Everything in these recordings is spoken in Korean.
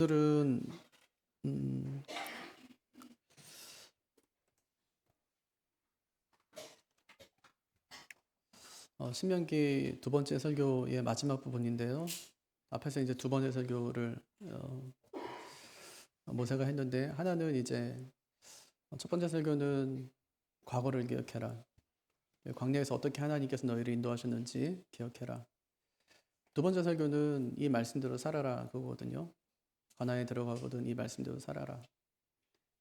오늘은 음, 신명기 두 번째 설교의 마지막 부분인데요. 앞에서 이제 두 번째 설교를 모세가 했는데, 하나는 이제 첫 번째 설교는 과거를 기억해라. 광야에서 어떻게 하나님께서 너희를 인도하셨는지 기억해라. 두 번째 설교는 이 말씀대로 살아라 그거거든요. 가나안에 들어가거든 이 말씀대로 살아라.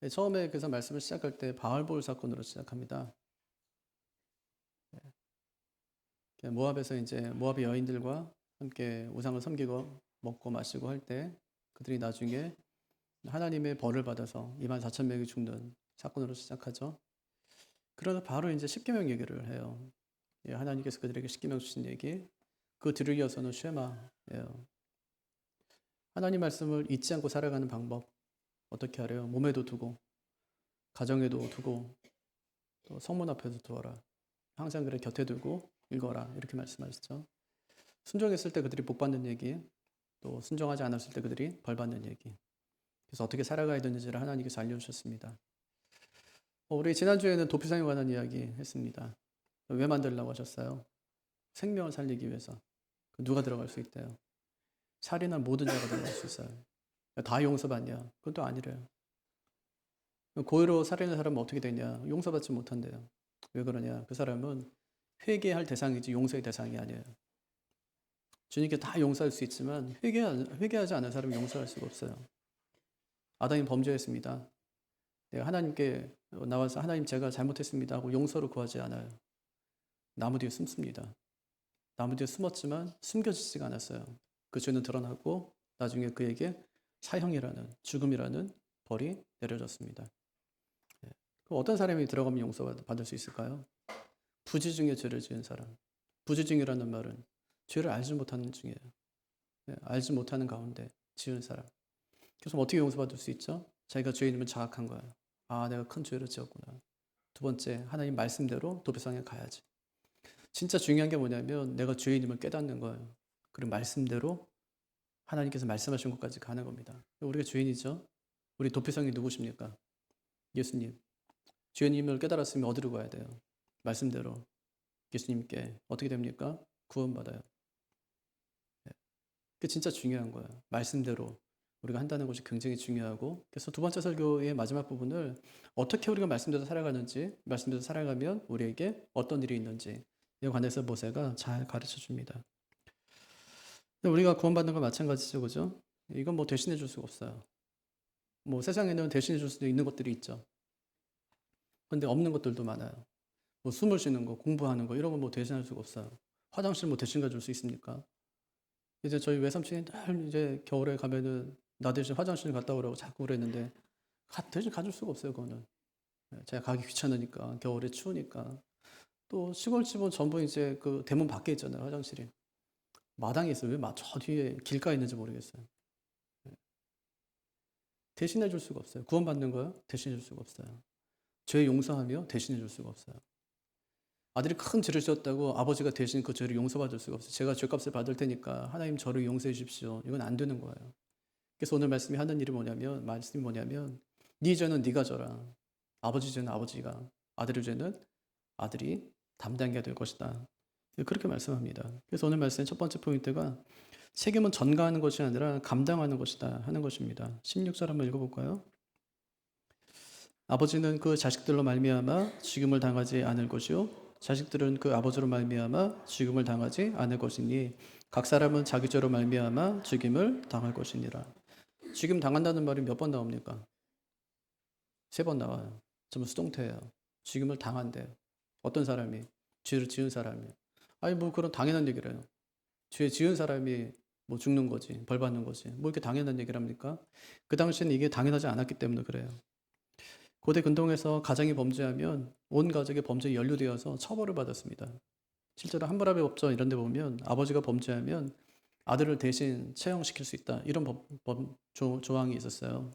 처음에 그래서 말씀을 시작할 때 바알볼 사건으로 시작합니다. 모압에서 이제 모압의 여인들과 함께 우상을 섬기고 먹고 마시고 할 때 그들이 나중에 하나님의 벌을 받아서 2만 4천 명이 죽는 사건으로 시작하죠. 그러다 바로 이제 십계명 얘기를 해요. 하나님께서 그들에게 십계명 주신 얘기, 그 뒤를 이어서는 쉐마예요. 하나님 말씀을 잊지 않고 살아가는 방법 어떻게 하래요? 몸에도 두고, 가정에도 두고, 또 성문 앞에도 두어라. 항상 그래 곁에 두고 읽어라. 이렇게 말씀하시죠. 순종했을 때 그들이 복 받는 얘기, 또 순종하지 않았을 때 그들이 벌 받는 얘기. 그래서 어떻게 살아가야 되는지를 하나님께서 알려주셨습니다. 우리 지난주에는 도피성에 관한 이야기 했습니다. 왜 만들려고 하셨어요? 생명을 살리기 위해서. 누가 들어갈 수 있대요? 살인한 모든 자가 들어갈 수 있어요. 다 용서받냐? 그건 또 아니래요. 고의로 살인한 사람은 어떻게 되냐? 용서받지 못한대요. 왜 그러냐? 그 사람은 회개할 대상이지 용서의 대상이 아니에요. 주님께 다 용서할 수 있지만 회개하지 않은 사람은 용서할 수가 없어요. 아담이 범죄했습니다. 내가 하나님께 나와서 하나님 제가 잘못했습니다 하고 용서를 구하지 않아요. 나무 뒤에 숨습니다. 나무 뒤에 숨었지만 숨겨지지가 않았어요. 그 죄는 드러나고 나중에 그에게 사형이라는 죽음이라는 벌이 내려졌습니다. 그럼 어떤 사람이 들어가면 용서받을 수 있을까요? 부지 중에 죄를 지은 사람. 부지 중이라는 말은 죄를 알지 못하는 중이에요. 알지 못하는 가운데 지은 사람. 그래서 어떻게 용서받을 수 있죠? 자기가 죄인임을 자각한 거예요. 아, 내가 큰 죄를 지었구나. 두 번째, 하나님 말씀대로 도피성에 가야지. 진짜 중요한 게 뭐냐면 내가 죄인임을 깨닫는 거예요. 그리고 말씀대로 하나님께서 말씀하신 것까지 가는 겁니다. 우리가 죄인이죠? 우리 도피성이 누구십니까? 예수님. 죄인임을 깨달았으면 어디로 가야 돼요? 말씀대로 예수님께 어떻게 됩니까? 구원받아요. 그게 진짜 중요한 거예요. 말씀대로 우리가 한다는 것이 굉장히 중요하고, 그래서 두 번째 설교의 마지막 부분을 어떻게 우리가 말씀대로 살아가는지, 말씀대로 살아가면 우리에게 어떤 일이 있는지 이에 관해서 모세가 잘 가르쳐 줍니다. 우리가 구원받는 건 마찬가지죠, 그죠? 이건 뭐 대신해 줄 수가 없어요. 뭐 세상에는 대신해 줄 수도 있는 것들이 있죠. 근데 없는 것들도 많아요. 뭐 숨을 쉬는 거, 공부하는 거 이런 건 뭐 대신할 수가 없어요. 화장실 뭐 대신 가줄 수 있습니까? 이제 저희 외삼촌이 늘 이제 겨울에 가면은 나 대신 화장실 갔다 오라고 자꾸 그랬는데 대신 가줄 수가 없어요, 그거는. 제가 가기 귀찮으니까, 겨울에 추우니까. 또 시골집은 전부 이제 그 대문 밖에 있잖아요, 화장실이. 마당에 있어요. 왜 저 뒤에 길가에 있는지 모르겠어요. 대신해 줄 수가 없어요. 구원받는 거요? 대신해 줄 수가 없어요. 죄 용서하며 대신해 줄 수가 없어요. 아들이 큰 죄를 지었다고 아버지가 대신 그 죄를 용서받을 수가 없어요. 제가 죄값을 받을 테니까 하나님 저를 용서해 주십시오. 이건 안 되는 거예요. 그래서 오늘 말씀이 하는 일이 말씀이 뭐냐면, 네 죄는 네가 져라. 아버지 죄는 아버지가, 아들의 죄는 아들이 담당해야 될 것이다. 그렇게 말씀합니다. 그래서 오늘 말씀의 첫 번째 포인트가 책임은 전가하는 것이 아니라 감당하는 것이다 하는 것입니다. 16절 한번 읽어볼까요? 아버지는 그 자식들로 말미암아 죽임을 당하지 않을 것이요 자식들은 그 아버지로 말미암아 죽임을 당하지 않을 것이니 각 사람은 자기 죄로 말미암아 죽임을 당할 것이니라. 죽임 당한다는 말이 몇 번 나옵니까? 3번 나와요. 전부 수동태예요. 죽임을 당한대요. 어떤 사람이? 죄를 지은 사람이. 아니 뭐 그런 당연한 얘기를 해요. 죄 지은 사람이 뭐 죽는 거지, 벌 받는 거지. 뭐 이렇게 당연한 얘기를 합니까? 그 당시에는 이게 당연하지 않았기 때문에 그래요. 고대 근동에서 가장이 범죄하면 온 가족이 범죄에 연루되어서 처벌을 받았습니다. 실제로 함무라비 법전 이런 데 보면 아버지가 범죄하면 아들을 대신 처형시킬 수 있다. 이런 조항이 있었어요.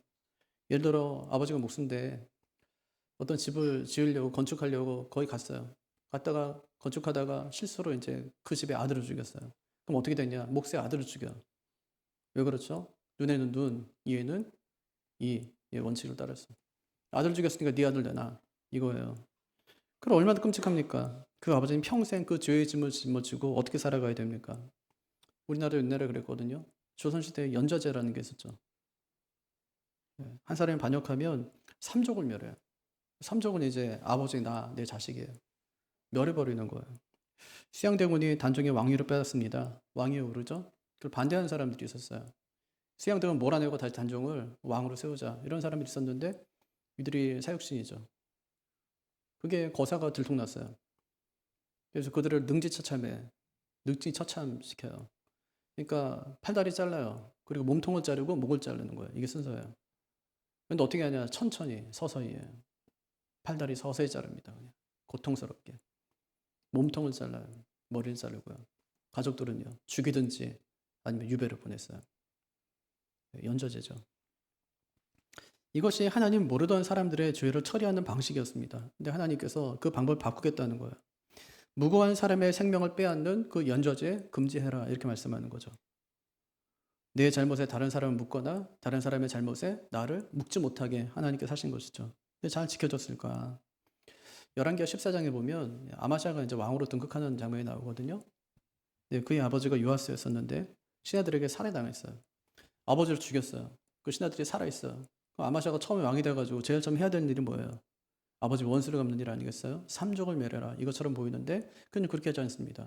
예를 들어 아버지가 목수인데 어떤 집을 지으려고 건축하려고 거기 갔어요. 갔다가 건축하다가 실수로 이제 그 집의 아들을 죽였어요. 그럼 어떻게 되냐? 목수의 아들을 죽여. 왜 그렇죠? 눈에는 눈, 이에는 이 원칙을 따랐어. 아들 죽였으니까 네 아들 내놔. 이거예요. 그럼 얼마나 끔찍합니까? 그 아버지는 평생 그 죄의 짐을 짊어지고 어떻게 살아가야 됩니까? 우리나라 옛날에 그랬거든요. 조선시대에 연좌제라는 게 있었죠. 한 사람이 반역하면 삼족을 멸해요. 삼족은 이제 아버지, 나, 내 자식이에요. 멸해버리는 거예요. 수양대군이 단종의 왕위를 빼앗습니다. 왕위에 오르죠. 그걸 반대하는 사람들이 있었어요. 수양대군 몰아내고 다시 단종을 왕으로 세우자. 이런 사람들이 있었는데 이들이 사육신이죠. 그게 거사가 들통났어요. 그래서 그들을 능지처참시켜요. 그러니까 팔다리 잘라요. 그리고 몸통을 자르고 목을 자르는 거예요. 이게 순서예요. 근데 어떻게 하냐? 천천히, 서서히 해요. 팔다리 서서히 자릅니다. 그냥. 고통스럽게. 몸통을 잘라요. 머리를 자르고요. 가족들은요. 죽이든지 아니면 유배를 보냈어요. 연좌제죠. 이것이 하나님 모르던 사람들의 죄를 처리하는 방식이었습니다. 근데 하나님께서 그 방법을 바꾸겠다는 거예요. 무고한 사람의 생명을 빼앗는 그 연좌제 금지해라 이렇게 말씀하는 거죠. 내 잘못에 다른 사람을 묶거나 다른 사람의 잘못에 나를 묶지 못하게 하나님께서 하신 것이죠. 근데 잘 지켜졌을까? 열왕기하 14장에 보면 아마샤가 이제 왕으로 등극하는 장면이 나오거든요. 그의 아버지가 요아스였었는데 신하들에게 살해당했어요. 아버지를 죽였어요. 그 신하들이 살아있어요. 아마샤가 처음에 왕이 돼가지고 제일 처음 해야 되는 일이 뭐예요? 아버지 원수를 갚는 일 아니겠어요? 삼족을 멸해라 이것처럼 보이는데 그는 그렇게 하지 않습니다.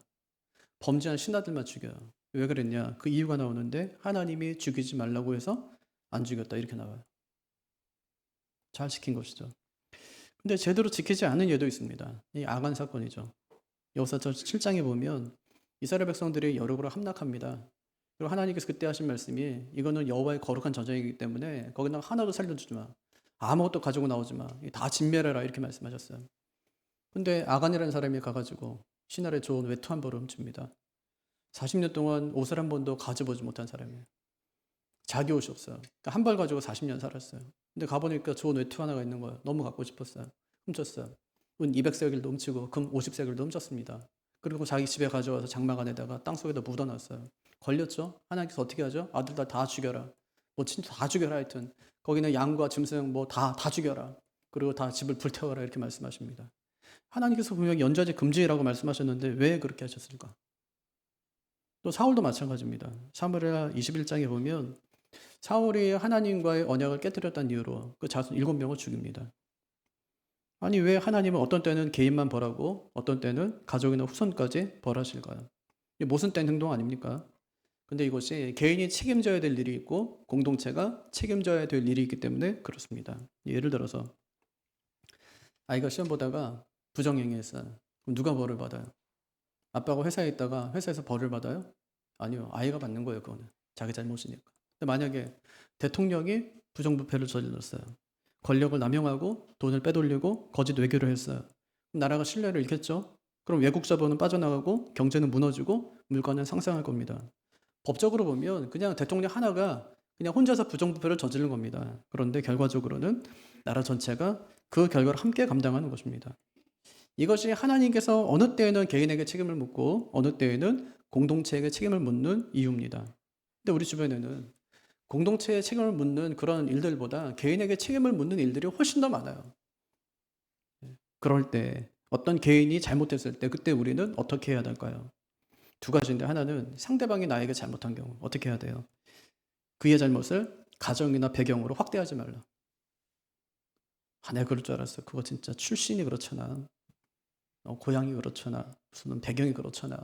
범죄한 신하들만 죽여요. 왜 그랬냐? 그 이유가 나오는데 하나님이 죽이지 말라고 해서 안 죽였다 이렇게 나와요. 잘 지킨 것이죠. 근데 제대로 지키지 않은 예도 있습니다. 이 아간 사건이죠. 여호사서 7장에 보면 이스라엘 백성들이 여러 함락합니다. 그리고 하나님께서 그때 하신 말씀이 이거는 여호와의 거룩한 전쟁이기 때문에 거기다가 하나도 살려주지 마. 아무것도 가지고 나오지 마. 다 진멸해라 이렇게 말씀하셨어요. 근데 아간이라는 사람이 가가지고 신하를 좋은 외투 한 벌을 훔칩니다. 40년 동안 옷을 한 번도 가져보지 못한 사람이에요. 자기 옷이 없어요. 그러니까 한 벌 가지고 40년 살았어요. 근데 가보니까 좋은 외투 하나가 있는 거예요. 너무 갖고 싶었어요. 훔쳤어요. 은 200세겔도 훔치고 금 50세겔도 훔쳤습니다. 그리고 자기 집에 가져와서 장막 안에다가 땅속에다 묻어놨어요. 걸렸죠? 하나님께서 어떻게 하죠? 아들들 다 죽여라. 뭐 친구 다 죽여라 하여튼. 거기는 양과 짐승 뭐 다 죽여라. 그리고 다 집을 불태워라 이렇게 말씀하십니다. 하나님께서 분명히 연좌제 금지라고 말씀하셨는데 왜 그렇게 하셨을까? 또 사울도 마찬가지입니다. 사무엘하 21장에 보면 사울이 하나님과의 언약을 깨뜨렸다는 이유로 그 자손 7명을 죽입니다. 아니 왜 하나님은 어떤 때는 개인만 벌하고 어떤 때는 가족이나 후손까지 벌하실까요? 이게 모순된 행동 아닙니까? 근데 이것이 개인이 책임져야 될 일이 있고 공동체가 책임져야 될 일이 있기 때문에 그렇습니다. 예를 들어서 아이가 시험 보다가 부정행위했어요. 그럼 누가 벌을 받아요? 아빠가 회사에 있다가 회사에서 벌을 받아요? 아니요. 아이가 받는 거예요. 그거는. 자기 잘못이니까. 근데 만약에 대통령이 부정부패를 저질렀어요. 권력을 남용하고 돈을 빼돌리고 거짓 외교를 했어요. 그럼 나라가 신뢰를 잃겠죠? 그럼 외국 자본은 빠져나가고 경제는 무너지고 물가는 상승할 겁니다. 법적으로 보면 그냥 대통령 하나가 그냥 혼자서 부정부패를 저지른 겁니다. 그런데 결과적으로는 나라 전체가 그 결과를 함께 감당하는 것입니다. 이것이 하나님께서 어느 때에는 개인에게 책임을 묻고 어느 때에는 공동체에게 책임을 묻는 이유입니다. 근데 우리 주변에는 공동체에 책임을 묻는 그런 일들보다 개인에게 책임을 묻는 일들이 훨씬 더 많아요. 그럴 때 어떤 개인이 잘못했을 때 그때 우리는 어떻게 해야 될까요? 두 가지인데 하나는 상대방이 나에게 잘못한 경우 어떻게 해야 돼요? 그의 잘못을 가정이나 배경으로 확대하지 말라. 내가 그럴 줄 알았어. 그거 진짜 출신이 그렇잖아. 고향이 그렇잖아. 무슨 배경이 그렇잖아.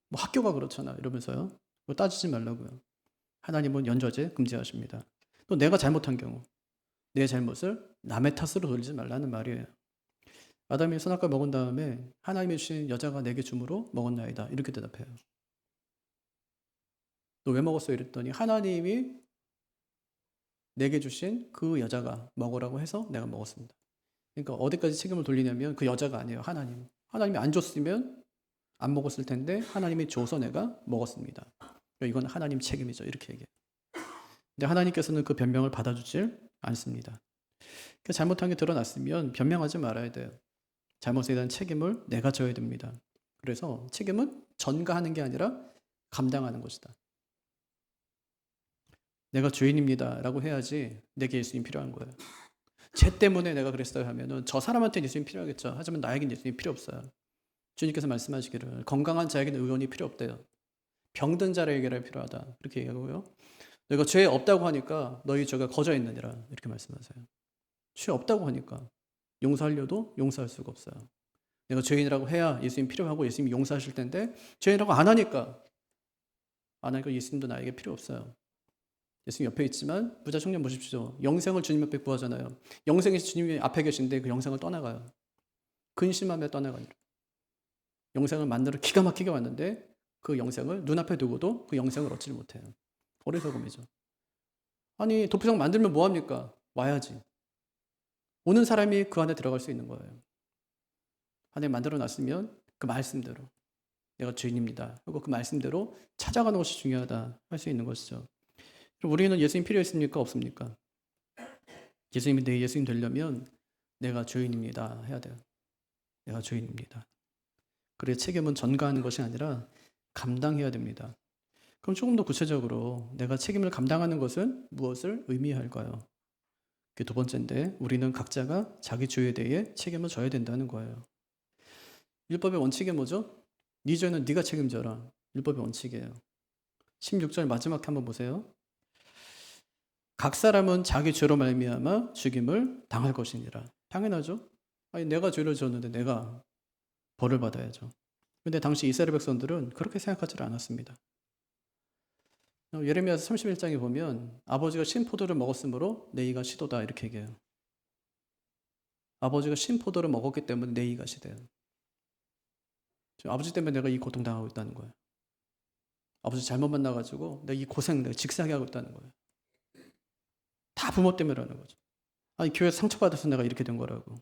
뭐 학교가 그렇잖아. 이러면서요. 그거 따지지 말라고요. 하나님은 연좌제 금지하십니다. 또 내가 잘못한 경우 내 잘못을 남의 탓으로 돌리지 말라는 말이에요. 아담이 선악과 먹은 다음에 하나님이 주신 여자가 내게 주므로 먹었나이다. 이렇게 대답해요. 너 왜 먹었어? 이랬더니 하나님이 내게 주신 그 여자가 먹으라고 해서 내가 먹었습니다. 그러니까 어디까지 책임을 돌리냐면 그 여자가 아니에요. 하나님. 하나님이 안 줬으면 안 먹었을 텐데 하나님이 줘서 내가 먹었습니다. 이건 하나님 책임이죠. 이렇게 얘기해요. 근데 하나님께서는 그 변명을 받아주질 않습니다. 잘못한 게 드러났으면 변명하지 말아야 돼요. 잘못에 대한 책임을 내가 져야 됩니다. 그래서 책임은 전가하는 게 아니라 감당하는 것이다. 내가 죄인입니다 라고 해야지 내게 예수님 필요한 거예요. 쟤 때문에 내가 그랬어요 하면은 저 사람한테는 예수님 필요하겠죠. 하지만 나에겐 예수님 필요 없어요. 주님께서 말씀하시기를 건강한 자에게는 의원이 필요 없대요. 병든 자를 해결할 필요하다. 그렇게 얘기하고요. 너희가 죄 없다고 하니까 너희 죄가 거저 있느니라. 이렇게 말씀하세요. 죄 없다고 하니까 용서하려도 용서할 수가 없어요. 내가 죄인이라고 해야 예수님 필요하고 예수님이 용서하실 텐데 죄인이라고 안 하니까 예수님도 나에게 필요 없어요. 예수님 옆에 있지만 부자 청년 보십시오. 영생을 주님 옆에 구하잖아요. 영생이 주님이 앞에 계신데 그 영생을 떠나가요. 근심하며 떠나가요. 영생을 만들어 기가 막히게 왔는데 그 영생을 눈앞에 두고도 그 영생을 얻지를 못해요. 어리석음이죠. 아니 도표상 만들면 뭐합니까? 와야지. 오는 사람이 그 안에 들어갈 수 있는 거예요. 하나님 만들어 놨으면 그 말씀대로 내가 죄인입니다 하고 그 말씀대로 찾아가는 것이 중요하다 할 수 있는 것이죠. 우리는 예수님 필요했습니까? 없습니까? 예수님이 내 예수님 되려면 내가 죄인입니다 해야 돼요. 내가 죄인입니다. 그래야 책임은 전가하는 것이 아니라 감당해야 됩니다. 그럼 조금 더 구체적으로 내가 책임을 감당하는 것은 무엇을 의미할까요? 그게 두 번째인데 우리는 각자가 자기 죄에 대해 책임을 져야 된다는 거예요. 율법의 원칙이 뭐죠? 네 죄는 네가 책임져라. 율법의 원칙이에요. 16절 마지막에 한번 보세요. 각 사람은 자기 죄로 말미암아 죽임을 당할 것이니라. 당연하죠. 아니 내가 죄를 지었는데 내가 벌을 받아야죠. 근데 당시 이스라엘 백성들은 그렇게 생각하지 않았습니다. 예레미야서 31장에 보면 아버지가 신포도를 먹었으므로 내 이가 시도다 이렇게 얘기해요. 아버지가 신포도를 먹었기 때문에 내 이가 시대요. 아버지 때문에 내가 이 고통당하고 있다는 거예요. 아버지 잘못 만나가지고 내가 이 고생, 내가 직사하게 하고 있다는 거예요. 다 부모 때문이라는 거죠. 아니 교회에서 상처받아서 내가 이렇게 된 거라고.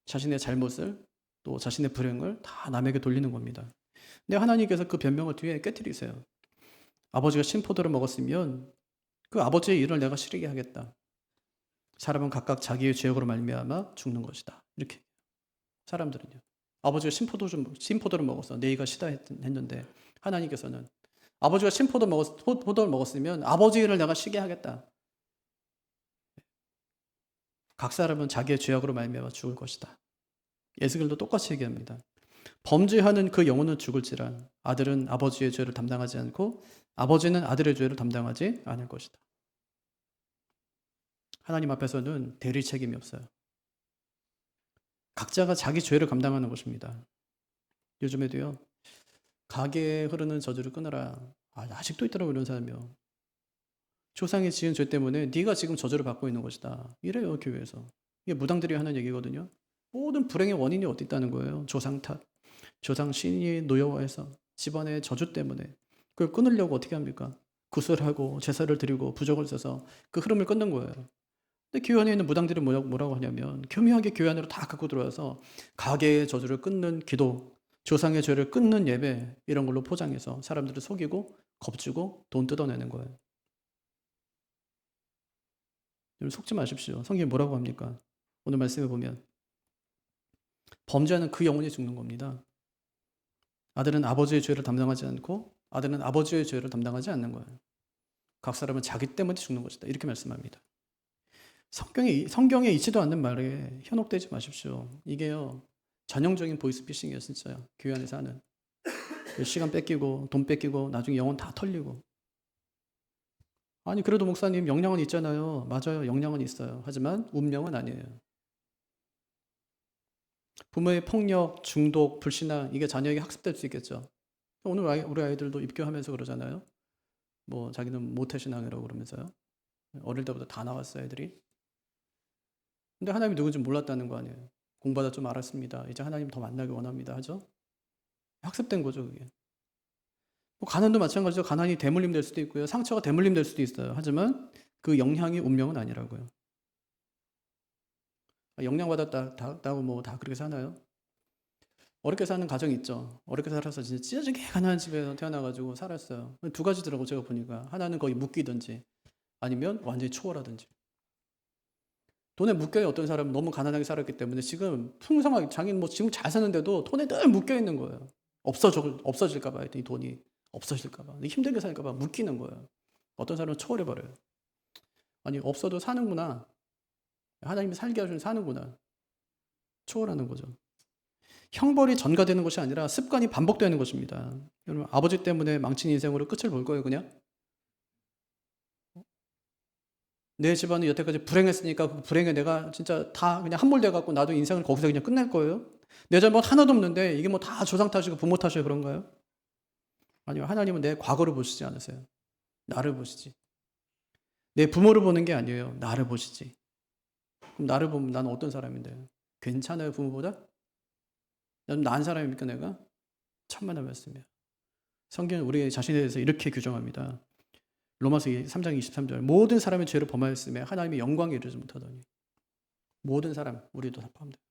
자신의 잘못을 또 자신의 불행을 다 남에게 돌리는 겁니다. 근데 하나님께서 그 변명을 뒤에 깨트리세요. 아버지가 신포도를 먹었으면 그 아버지의 일을 내가 치르게 하겠다. 사람은 각각 자기의 죄악으로 말미암아 죽는 것이다. 이렇게 사람들은요. 아버지가 신포도를 먹어서 내 이가 시다 했는데 하나님께서는 아버지가 포도를 먹었으면 아버지 일을 내가 쉬게 하겠다. 각 사람은 자기의 죄악으로 말미암아 죽을 것이다. 에스겔도 똑같이 얘기합니다. 범죄하는 그 영혼은 죽을지라 아들은 아버지의 죄를 담당하지 않고 아버지는 아들의 죄를 담당하지 않을 것이다. 하나님 앞에서는 대리 책임이 없어요. 각자가 자기 죄를 감당하는 것입니다. 요즘에도요. 가게에 흐르는 저주를 끊으라. 아직도 있더라고요. 이런 사람이요. 조상이 지은 죄 때문에 네가 지금 저주를 받고 있는 것이다. 이래요. 교회에서. 이게 무당들이 하는 얘기거든요. 모든 불행의 원인이 어디 있다는 거예요. 조상 탓. 조상 신이 노여워해서 집안의 저주 때문에 그걸 끊으려고 어떻게 합니까? 구슬하고 제사를 드리고 부적을 써서 그 흐름을 끊는 거예요. 근데 교회 안에 있는 무당들이 뭐라고 하냐면 교묘하게 교회 안으로 다 갖고 들어와서 가게의 저주를 끊는 기도, 조상의 죄를 끊는 예배 이런 걸로 포장해서 사람들을 속이고 겁주고 돈 뜯어내는 거예요. 여러분 속지 마십시오. 성경이 뭐라고 합니까? 오늘 말씀에 보면 범죄하는 그 영혼이 죽는 겁니다. 아들은 아버지의 죄를 담당하지 않고 아들은 아버지의 죄를 담당하지 않는 거예요. 각 사람은 자기 때문에 죽는 것이다. 이렇게 말씀합니다. 성경에 있지도 않는 말에 현혹되지 마십시오. 이게요. 전형적인 보이스피싱이에요. 진짜요. 교회 안에서 하는. 시간 뺏기고 돈 뺏기고 나중에 영혼 다 털리고. 아니 그래도 목사님 영향은 있잖아요. 맞아요. 영향은 있어요. 하지만 운명은 아니에요. 부모의 폭력, 중독, 불신앙 이게 자녀에게 학습될 수 있겠죠. 오늘 우리 아이들도 입교하면서 그러잖아요. 뭐 자기는 모태신앙이라고 그러면서요. 어릴 때부터 다 나왔어요 애들이. 근데 하나님이 누군지 몰랐다는 거 아니에요. 공부하다 좀 알았습니다. 이제 하나님 더 만나기 원합니다 하죠. 학습된 거죠 그게. 뭐 가난도 마찬가지죠. 가난이 대물림 될 수도 있고요. 상처가 대물림 될 수도 있어요. 하지만 그 영향이 운명은 아니라고요. 영향받았다고 뭐 다 그렇게 사나요? 어렵게 사는 가정이 있죠. 어렵게 살아서 진짜 찢어지게 가난한 집에서 태어나가지고 살았어요. 두 가지더라고 제가 보니까. 하나는 거의 묶이든지 아니면 완전히 초월하든지. 돈에 묶여요. 어떤 사람은 너무 가난하게 살았기 때문에 지금 풍성하게 자기는 뭐 지금 잘 사는데도 돈에 늘 묶여 있는 거예요. 없어질까 봐 이 돈이 없어질까 봐 힘들게 살까 봐 묶이는 거예요. 어떤 사람은 초월해버려요. 아니, 없어도 사는구나. 하나님이 살게 하시면 사는구나. 초월하는 거죠. 형벌이 전가되는 것이 아니라 습관이 반복되는 것입니다. 여러분, 아버지 때문에 망친 인생으로 끝을 볼 거예요, 그냥? 내 집안이 여태까지 불행했으니까 그 불행에 내가 진짜 다 그냥 함몰돼갖고 나도 인생을 거기서 그냥 끝낼 거예요? 내 잘못 하나도 없는데 이게 뭐 다 조상 탓이고 부모 탓이고 그런가요? 아니요, 하나님은 내 과거를 보시지 않으세요. 나를 보시지. 내 부모를 보는 게 아니에요. 나를 보시지. 그럼 나를 보면 나는 어떤 사람인데요? 괜찮아요, 부모보다? 좀 나은 사람입니까, 내가? 천만의 말씀이에요. 성경은 우리 자신에 대해서 이렇게 규정합니다. 로마서 3장 23절. 모든 사람의 죄를 범하였음에 하나님의 영광에 이르지 못하더니. 모든 사람, 우리도 다 포함돼요.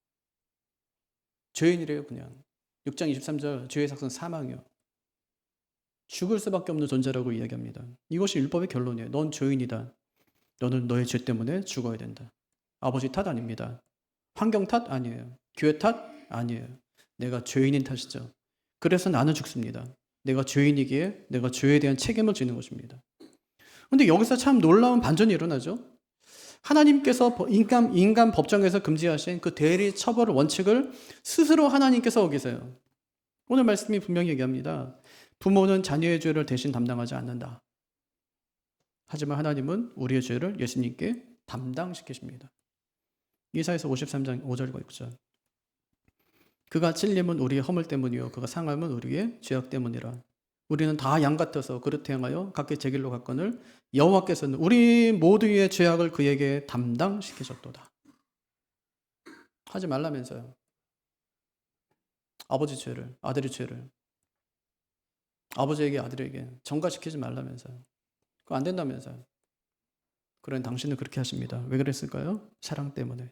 죄인이래요, 그냥. 6장 23절, 죄의 삭은 사망이요. 죽을 수밖에 없는 존재라고 이야기합니다. 이것이 율법의 결론이에요. 넌 죄인이다. 너는 너의 죄 때문에 죽어야 된다. 아버지 탓 아닙니다. 환경 탓 아니에요. 교회 탓 아니에요. 내가 죄인인 탓이죠. 그래서 나는 죽습니다. 내가 죄인이기에 내가 죄에 대한 책임을 지는 것입니다. 그런데 여기서 참 놀라운 반전이 일어나죠. 하나님께서 인간 법정에서 금지하신 그 대리 처벌 원칙을 스스로 하나님께서 어기세요. 오늘 말씀이 분명히 얘기합니다. 부모는 자녀의 죄를 대신 담당하지 않는다. 하지만 하나님은 우리의 죄를 예수님께 담당시키십니다. 이사야서 53장 5절과 6절. 그가 찔림은 우리의 허물 때문이요 그가 상함은 우리의 죄악 때문이라. 우리는 다 양 같아서 그릇 행하여 각기 제 길로 갔거늘 여호와께서는 우리 모두의 죄악을 그에게 담당시키셨도다. 하지 말라면서요. 아버지 죄를, 아들의 죄를 아버지에게 아들에게 전가시키지 말라면서요. 그거 안 된다면서요. 그런 당신은 그렇게 하십니다. 왜 그랬을까요? 사랑 때문에.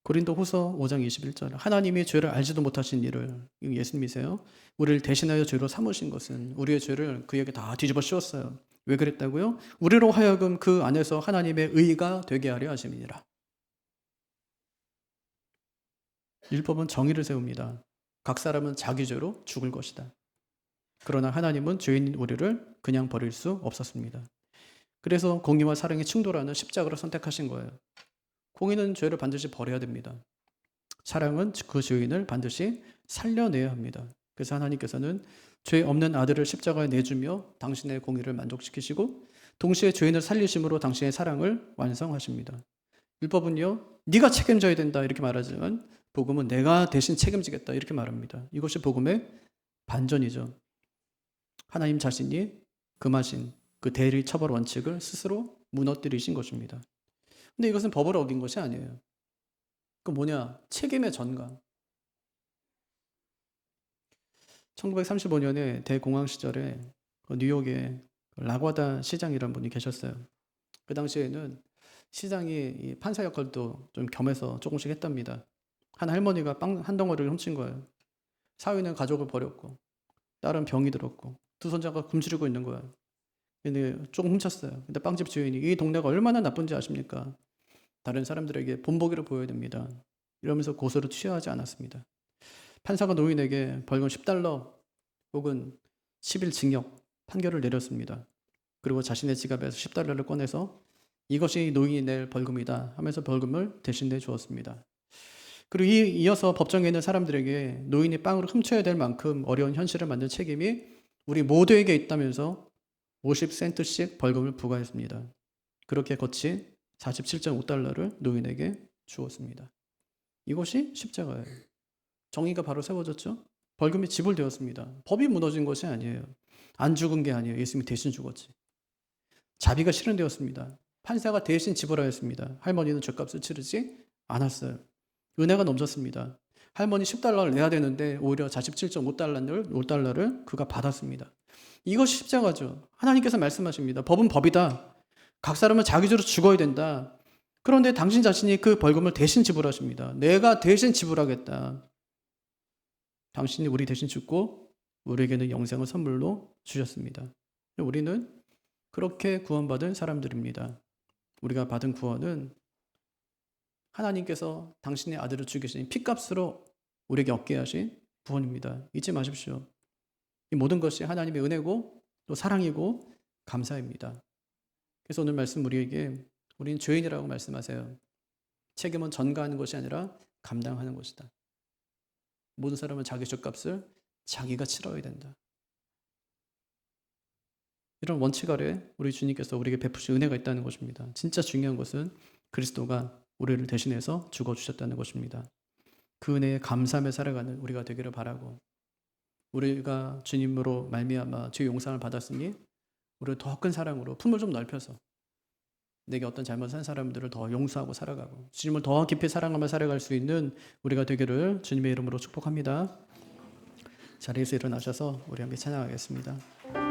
고린도후서 5장 21절. 하나님이 죄를 알지도 못하신 이를, 예수님이세요, 우리를 대신하여 죄로 삼으신 것은 우리의 죄를 그에게 다 뒤집어 씌웠어요. 왜 그랬다고요? 우리로 하여금 그 안에서 하나님의 의가 되게 하려 하심이니라. 율법은 정의를 세웁니다. 각 사람은 자기 죄로 죽을 것이다. 그러나 하나님은 죄인인 우리를 그냥 버릴 수 없었습니다. 그래서 공의와 사랑이 충돌하는 십자가를 선택하신 거예요. 공의는 죄를 반드시 버려야 됩니다. 사랑은 그 죄인을 반드시 살려내야 합니다. 그래서 하나님께서는 죄 없는 아들을 십자가에 내주며 당신의 공의를 만족시키시고 동시에 죄인을 살리심으로 당신의 사랑을 완성하십니다. 율법은요, 네가 책임져야 된다 이렇게 말하지만 복음은 내가 대신 책임지겠다 이렇게 말합니다. 이것이 복음의 반전이죠. 하나님 자신이 금하신 그 대리 처벌 원칙을 스스로 무너뜨리신 것입니다. 근데 이것은 법을 어긴 것이 아니에요. 그 뭐냐? 책임의 전가. 1935년에 대공황 시절에 뉴욕에 라과다 시장이라는 분이 계셨어요. 그 당시에는 시장이 판사 역할도 좀 겸해서 조금씩 했답니다. 한 할머니가 빵 한 덩어리를 훔친 거예요. 사위는 가족을 버렸고 딸은 병이 들었고 두 손자가 굶주리고 있는 거예요. 근데 조금 훔쳤어요. 근데 빵집 주인이 이 동네가 얼마나 나쁜지 아십니까? 다른 사람들에게 본보기를 보여야 됩니다. 이러면서 고소를 취하지 않았습니다. 판사가 노인에게 벌금 10달러 혹은 10일 징역 판결을 내렸습니다. 그리고 자신의 지갑에서 10달러를 꺼내서 이것이 노인이 낼 벌금이다 하면서 벌금을 대신 내주었습니다. 그리고 이어서 법정에 있는 사람들에게 노인이 빵을 훔쳐야 될 만큼 어려운 현실을 만든 책임이 우리 모두에게 있다면서 50센트씩 벌금을 부과했습니다. 그렇게 거친 47.5달러를 노인에게 주었습니다. 이것이 십자가예요. 정의가 바로 세워졌죠? 벌금이 지불되었습니다. 법이 무너진 것이 아니에요. 안 죽은 게 아니에요. 예수님이 대신 죽었지. 자비가 실현되었습니다. 판사가 대신 지불하였습니다. 할머니는 죗값을 치르지 않았어요. 은혜가 넘쳤습니다. 할머니 10달러를 내야 되는데 오히려 47.5달러를 그가 받았습니다. 이것이 십자가죠. 하나님께서 말씀하십니다. 법은 법이다. 각 사람은 자기 죄로 죽어야 된다. 그런데 당신 자신이 그 벌금을 대신 지불하십니다. 내가 대신 지불하겠다. 당신이 우리 대신 죽고 우리에게는 영생을 선물로 주셨습니다. 우리는 그렇게 구원받은 사람들입니다. 우리가 받은 구원은 하나님께서 당신의 아들을 죽이신 피값으로 우리에게 얻게 하신 구원입니다. 잊지 마십시오. 이 모든 것이 하나님의 은혜고 또 사랑이고 감사입니다. 그래서 오늘 말씀 우리에게 우리는 죄인이라고 말씀하세요. 책임은 전가하는 것이 아니라 감당하는 것이다. 모든 사람은 자기 죗값을 자기가 치러야 된다. 이런 원칙 아래 우리 주님께서 우리에게 베푸신 은혜가 있다는 것입니다. 진짜 중요한 것은 그리스도가 우리를 대신해서 죽어주셨다는 것입니다. 그 은혜에 감사하며 살아가는 우리가 되기를 바라고, 우리가 주님으로 말미암아 죄 용서를 받았으니 우리를 더 큰 사랑으로 품을 좀 넓혀서 내게 어떤 잘못한 사람들을 더 용서하고 살아가고 주님을 더 깊이 사랑하며 살아갈 수 있는 우리가 되기를 주님의 이름으로 축복합니다. 자리에서 일어나셔서 우리 함께 찬양하겠습니다.